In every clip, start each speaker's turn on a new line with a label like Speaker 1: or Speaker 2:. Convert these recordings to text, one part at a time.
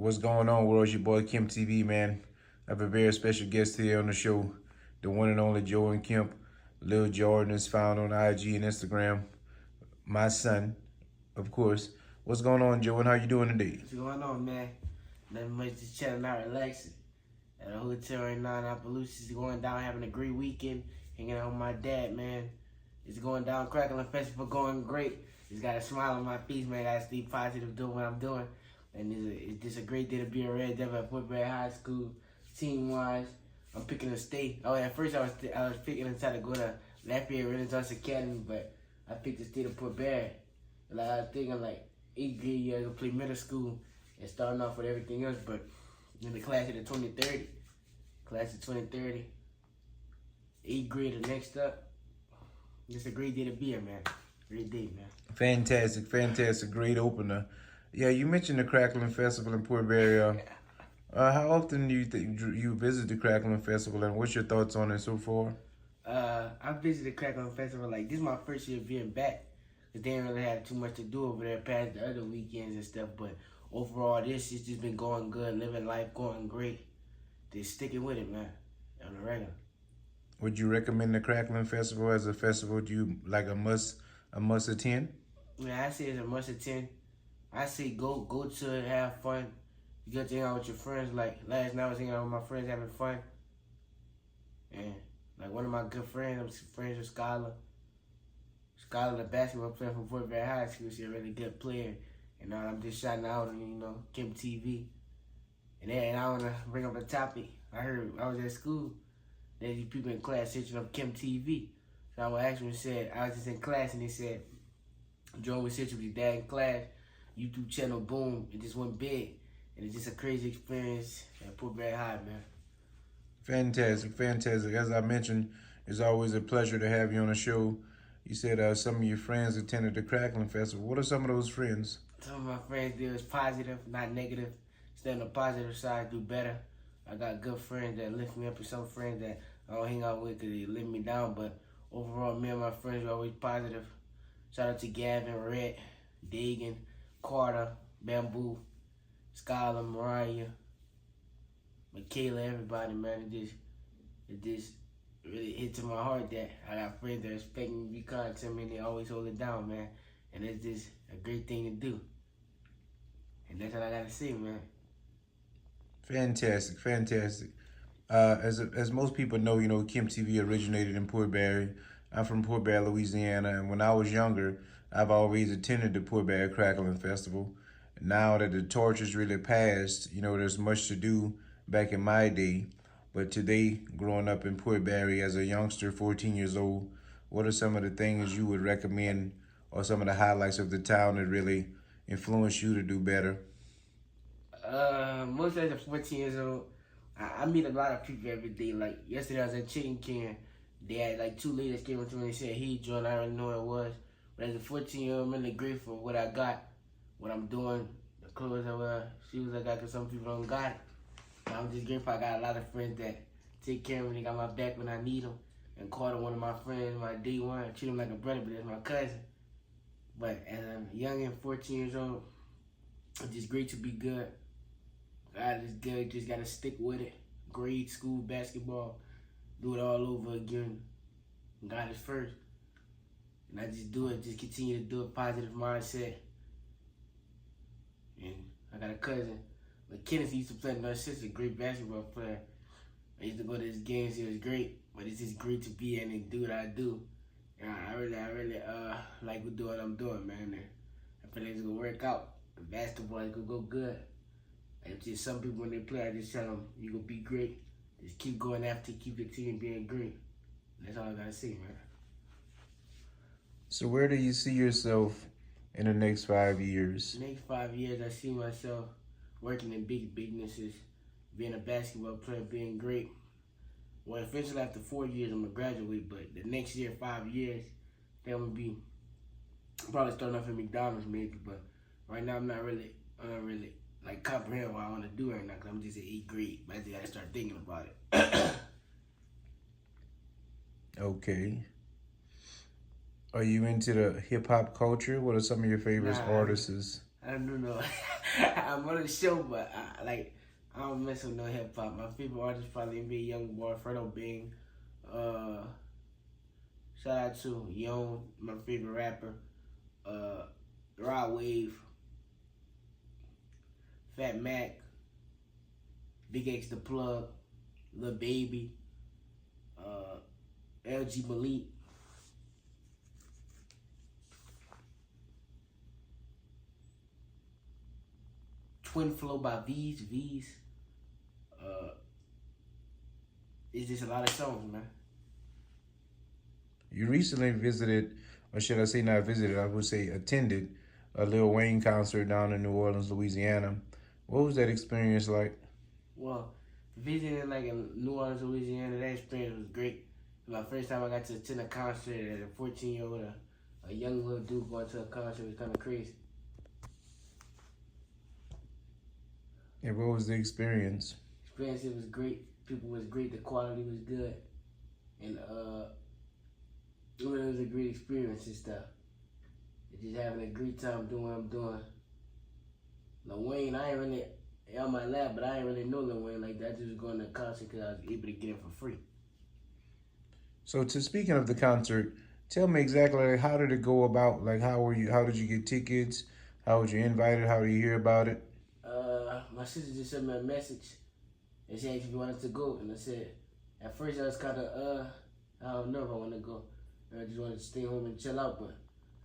Speaker 1: What's going on, world? It's your boy Kim TV, man. I have a very special guest here on the show, the one and only Jowen Kemp. Lil Jordan is found on IG and Instagram. My son, of course. What's going on, Jowen? How you doing today?
Speaker 2: What's going on, man? Nothing much, just chilling out, relaxing. At a hotel right now in Appaloosa. Is going down, having a great weekend, hanging out with my dad, man. It's going down, Crackling Festival going great. Just got a smile on my face, man. Gotta stay positive doing what I'm doing. And it's just a great day to be a Red Devil at Fort Bragg High School. Team-wise, I'm picking to stay. Oh, at first I was picking to try to go to Lafayette Renaissance Academy, but I picked to stay to Fort Bragg. Like, I was thinking, like, 8th grade year, I go play middle school and starting off with everything else, but in the class of the 2030, class of 2030, 8th grade the next up. It's a great day to be here, man. Great day, man.
Speaker 1: Fantastic, great opener. Yeah, you mentioned the Crackling Festival in Port Barry. How often do you think you visit the Crackling Festival, and what's your thoughts on it so far?
Speaker 2: I visited Crackling Festival, like, this is my first year being back. Cause they didn't really have too much to do over there past the other weekends and stuff. But overall, this has just been going good, living life, going great. Just sticking with it, man, on the regular.
Speaker 1: Would you recommend the Crackling Festival as a festival? Do you like a must attend?
Speaker 2: Yeah, I say it's a must attend. I say go to it, have fun. You get to hang out with your friends. Like last night, I was hanging out with my friends, having fun. And like one of my good friends, I'm friends with Skylar. Skylar, the basketball player from Fort Bragg High School, she's a really good player. And I'm just shouting out on, Kim TV. And then I want to bring up a topic. I heard I was at school. There's these people in class searching up Kim TV. So I was actually said, I was just in class and they said, Jowen was searching with his dad in class. YouTube channel, boom, it just went big. And it's just a crazy experience at Fort Bragg High, man.
Speaker 1: Fantastic. As I mentioned, it's always a pleasure to have you on the show. You said some of your friends attended the Crackling Festival. What are some of those friends?
Speaker 2: Some of my friends did was positive, not negative. Stay on the positive side, do better. I got good friends that lift me up, and some friends that I don't hang out with because they lift me down. But overall, me and my friends are always positive. Shout out to Gavin, Rhett, Dagan, Carter, Bamboo, Skylar, Mariah, Michaela, everybody, man. It just really hit to my heart that I got friends that respect me, be kind to me, and they always hold it down, man. And it's just a great thing to do. And that's all I gotta say, man.
Speaker 1: Fantastic. As most people know, Kim TV originated in Port Barry. I'm from Port Barry, Louisiana, and when I was younger, I've always attended the Port Barry Crackling Festival. Now that the torch is really passed, there's much to do back in my day. But today, growing up in Port Barry as a youngster, 14 years old, what are some of the things you would recommend or some of the highlights of the town that really influenced you to do better?
Speaker 2: Most as a 14 years old, I meet a lot of people every day. Like yesterday I was at Chicken Can. They had like 2 ladies came up to me and said, "Hey, John, I already know what it was." But as a 14-year-old, I'm really grateful for what I got, what I'm doing, the clothes I wear, shoes I got, because some people don't got it. And I'm just grateful I got a lot of friends that take care of me, they got my back when I need them. And Carter, one of my friends, my day one, I treat him like a brother, but that's my cousin. But as a young and 14 years old, it's just great to be good. God is good, just gotta stick with it. Grade school, basketball, do it all over again. God is first. And I just do it, just continue to do it, positive mindset. And I got a cousin, like Kenneth used to play with my sister, great basketball player. I used to go to his games, he was great, but it's just great to be in and do what I do. And I really like to do what I'm doing, man. And I feel like it's gonna work out. The basketball is gonna go good. And just some people when they play, I just tell them, you gonna be great. Just keep going after, keep the team being great. That's all I gotta say, man.
Speaker 1: So where do you see yourself in the next 5 years?
Speaker 2: Next 5 years, I see myself working in big businesses, being a basketball player, being great. Well, eventually after 4 years, I'm gonna graduate, but the next year, 5 years, then I'm gonna be probably starting off at McDonald's maybe, but right now I'm not really like comprehend what I want to do right now because I'm just in 8th grade, but I just gotta start thinking about it.
Speaker 1: Okay. Are you into the hip hop culture? What are some of your favorite
Speaker 2: Nah,
Speaker 1: artists?
Speaker 2: I don't know. I'm on the show, but I don't mess with no hip hop. My favorite artist probably be Young Boy, Fredo Bing. Uh, Shout out to Jowen, my favorite rapper. Uh, Rod Wave, Fat Mac, Big X the Plug, Lil Baby, uh, LG Malik. Twin Flow by V's. Uh, it's just a lot of songs, man.
Speaker 1: You recently visited, or should I say not visited, I would say attended a Lil Wayne concert down in New Orleans, Louisiana. What was that experience like?
Speaker 2: Well, visiting like in New Orleans, Louisiana, that experience was great. My first time I got to attend a concert as a 14-year-old, a young little dude going to a concert was kind of crazy.
Speaker 1: And what was the experience?
Speaker 2: Experience, it was great. People was great. The quality was good, and it was a great experience and stuff. Just having a great time doing what I'm doing. Lil Wayne, I ain't really on my lap, but I ain't really know Lil Wayne like that. I just was going to a concert because I was able to get it for free.
Speaker 1: So, to speaking of the concert, tell me exactly like, how did it go about? Like, how were you? How did you get tickets? How was you invited? How did you hear about it?
Speaker 2: My sister just sent me a message and she asked if you wanted to go, and I said, at first I was kind of I don't know if I want to go. I just wanted to stay home and chill out, but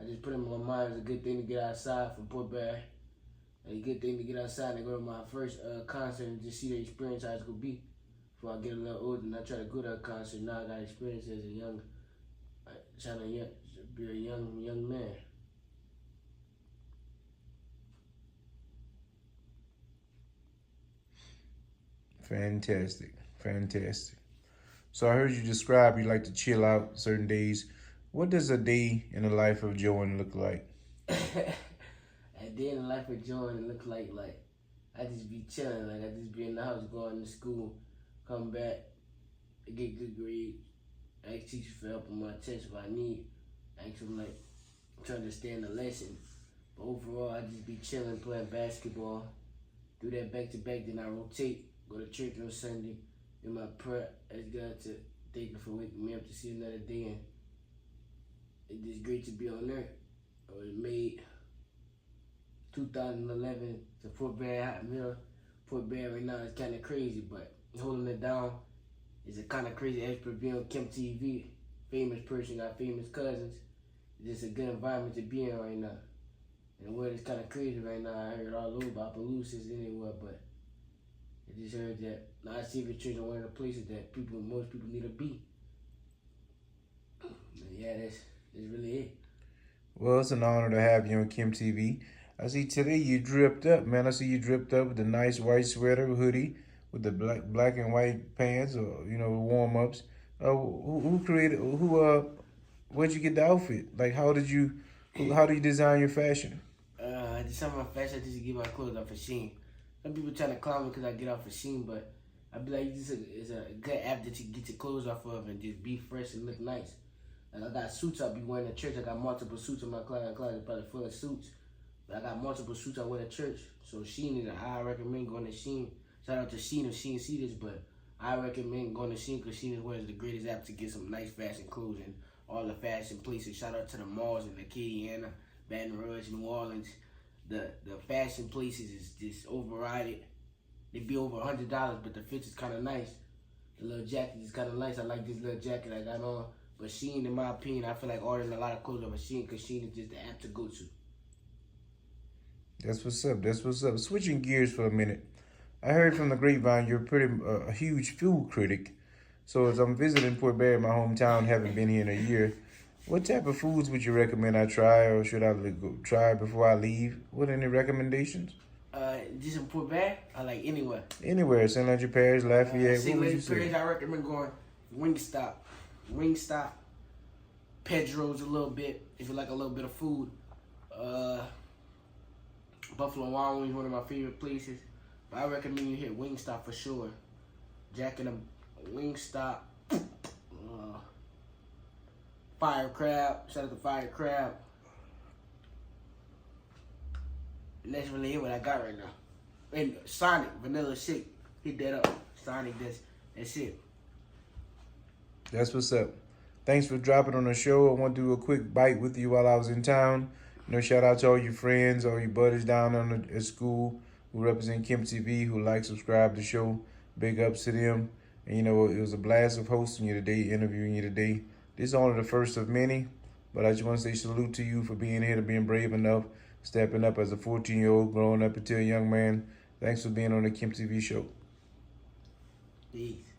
Speaker 2: I just put it in my mind it's a good thing to get outside from Port Barry. A good thing to get outside and go to my first concert and just see the experience how it's gonna be. Before I get a little older and I try to go to a concert, now I got experience as a young, trying to be a young man.
Speaker 1: Fantastic, fantastic. So I heard you describe you like to chill out certain days. What does a day in the life of Jowen look like?
Speaker 2: At the end of life of Jowen, it look like I just be chilling, like I just be in the house, going to school, come back, get good grades, ask teachers for help on my test if I need, ask them like to understand the lesson. But overall, I just be chilling, playing basketball, do that back to back, then I rotate, go to church on Sunday, do my prayer, ask God to thank you for waking me up to see another day, and it's just great to be on earth. I was made 2011 to Fort Barry Hot Mill. Fort Barry right now is kind of crazy, but holding it down is a kind of crazy expert being on Kim TV. Famous person, got famous cousins. It's just a good environment to be in right now. And the world is kind of crazy right now. I heard all over about Belusis anywhere, but I just heard that now I see the church is one of the places that most people need to be. And yeah, that's really it.
Speaker 1: Well, it's an honor to have you on Kim TV. I see today you dripped up, man. I see you dripped up with the nice white sweater, hoodie, with the black and white pants, or warm ups. Who created? Where'd you get the outfit? Like, how do you design your fashion?
Speaker 2: I design my fashion. I just get my clothes off of Shein. Some people trying to clown me because I get off of Shein, but I be like, it's a good app that you get your clothes off of and just be fresh and look nice. Like I got suits I be wearing at church. I got multiple suits in my closet probably full of suits. But I got multiple suits I wear to church. So Shein I recommend going to Shein. Shout out to Shein if Shein see this, but I recommend going to Shein because Shein is one of the greatest apps to get some nice fashion clothes and all the fashion places. Shout out to the malls in Acadiana, Baton Rouge, New Orleans. The fashion places is just overrated. They be over $100, but the fit is kind of nice. The little jacket is kind of nice. I like this little jacket I got on. But Shein, in my opinion, I feel like ordering a lot of clothes over Shein because Shein is just the app to go to.
Speaker 1: That's what's up. That's what's up. Switching gears for a minute. I heard from the grapevine you're a huge food critic. So as I'm visiting Port Barry, my hometown, haven't been here in a year, what type of foods would you recommend I try, or should I go try before I leave? What any recommendations?
Speaker 2: Just in Port Barry, I like anywhere.
Speaker 1: Anywhere, St. Landry Parish, Lafayette.
Speaker 2: St.
Speaker 1: What would you
Speaker 2: Louis Parish,
Speaker 1: say?
Speaker 2: I recommend going Wingstop, Pedro's a little bit if you like a little bit of food. Buffalo Wild Wings, one of my favorite places. But I recommend you hit Wingstop for sure. Jack in the Wingstop. Fire Crab. Shout out to Fire Crab. And that's really what I got right now. And Sonic, Vanilla Shake, hit that up. Sonic, that's it.
Speaker 1: That's what's up. Thanks for dropping on the show. I want to do a quick bite with you while I was in town. Shout out to all your friends, all your buddies down at school who represent Kim TV, who like, subscribe to the show. Big ups to them. And it was a blast of hosting you today, interviewing you today. This is only the first of many, but I just want to say salute to you for being here, to being brave enough, stepping up as a 14-year-old, growing up into a young man. Thanks for being on the Kim TV show.
Speaker 2: Peace.